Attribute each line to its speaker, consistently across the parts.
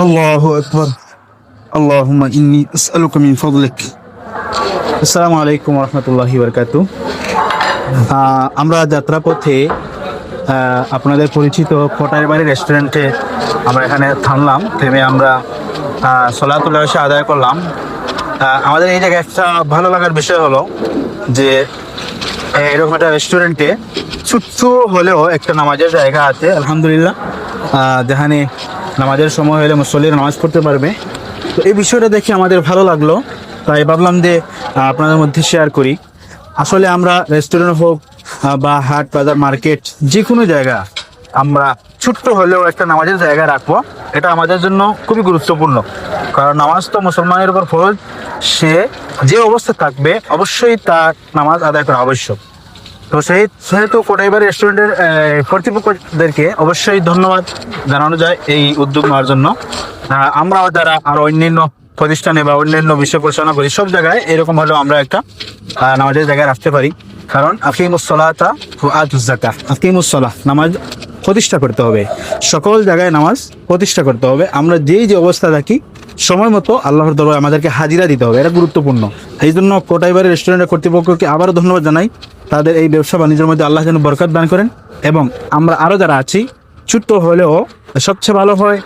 Speaker 1: আল্লাহু আকবার। আল্লাহুম্মা ইন্নী আসআলুকা মিন ফাদলিক। আসসালামু আলাইকুম ওয়া রাহমাতুল্লাহি ওয়া বারাকাতুহু। আমরা যাত্রাপথে আপনাদের পরিচিত কোটাই বাড়ি রেস্টুরেন্টে আমরা এখানে থামলাম। থেমে আমরা সলাতুল এশা আদায় করলাম। আমাদের এই জায়গায় একটা ভালো লাগার বিষয় হলো যে এরকম একটা রেস্টুরেন্টে ছোট্ট হলেও একটা নামাজের জায়গা আছে আলহামদুলিল্লাহ, যেখানে নামাজের সময় হলে মুসল্লিরা নামাজ পড়তে পারবে। তো এই বিষয়টা দেখে আমাদের ভালো লাগলো, তাই ভাবলাম যে আপনাদের মধ্যে শেয়ার করি। আসলে আমরা রেস্টুরেন্ট হোক বা হাট বাজার মার্কেট যে কোনো জায়গা আমরা ছোট্ট হলেও একটা নামাজের জায়গা রাখবো, এটা আমাদের জন্য খুবই গুরুত্বপূর্ণ। কারণ নামাজ তো মুসলমানের উপর ফরজ, সে যে অবস্থা থাকবে অবশ্যই তার নামাজ আদায় করা আবশ্যক। তো সেহেতু কোটাইবাড়ি রেস্টুরেন্টের কর্তৃপক্ষদেরকে অবশ্যই ধন্যবাদ জানানো যায় এই উদ্যোগ নেওয়ার জন্য। আমরাও যারা আরও অন্যান্য প্রতিষ্ঠানে বা অন্যান্য বিষয় পরিচালনা করি, সব জায়গায় এরকম হলেও আমরা একটা নামাজের জায়গায় রাখতে পারি। কারণ আকিমুসসালাতা ওয়া আতুজ যাকাত, আকিমুসসালাহ নামাজ প্রতিষ্ঠা করতে হবে, সকল জায়গায় নামাজ প্রতিষ্ঠা করতে হবে। আমরা যেই যে অবস্থা থাকি সময় মতো আল্লাহর দরবারে আমাদেরকে হাজিরা দিতে হবে, এটা গুরুত্বপূর্ণ। এই জন্য কোটাইবাড়ি রেস্টুরেন্টের কর্তৃপক্ষকে আবারও ধন্যবাদ জানাই। তাদের এই ব্যবসা বাণিজ্যের মধ্যে আল্লাহ যেন বরকত দান করেন। এবং আমরা আরও যারা আছি, ছোট্ট হলেও সবচেয়ে ভালো হয়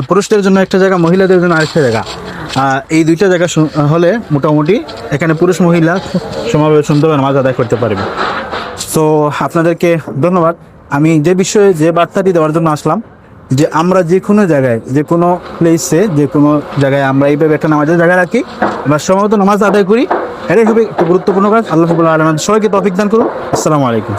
Speaker 1: পুরুষদের জন্য একটা জায়গা, মহিলাদের জন্য আরেকটা জায়গা। এই দুইটা জায়গা হলে মোটামুটি এখানে পুরুষ মহিলা সমাবেশ সুন্দরভাবে নামাজ আদায় করতে পারবে। তো আপনাদেরকে ধন্যবাদ। আমি যে বিষয়ে যে বার্তাটি দেওয়ার জন্য আসলাম, যে আমরা যে কোনো জায়গায়, যে কোনো প্লেসে, যে কোনো জায়গায় আমরা এইভাবে একটা নামাজের জায়গা রাখি বা সময়মতো নামাজ আদায় করি, এটাই খুবই একটা গুরুত্বপূর্ণ কাজ। আল্লাহ রাব্বুল আলামিন সবাইকে তৌফিক দান করুন। আসসালামু আলাইকুম।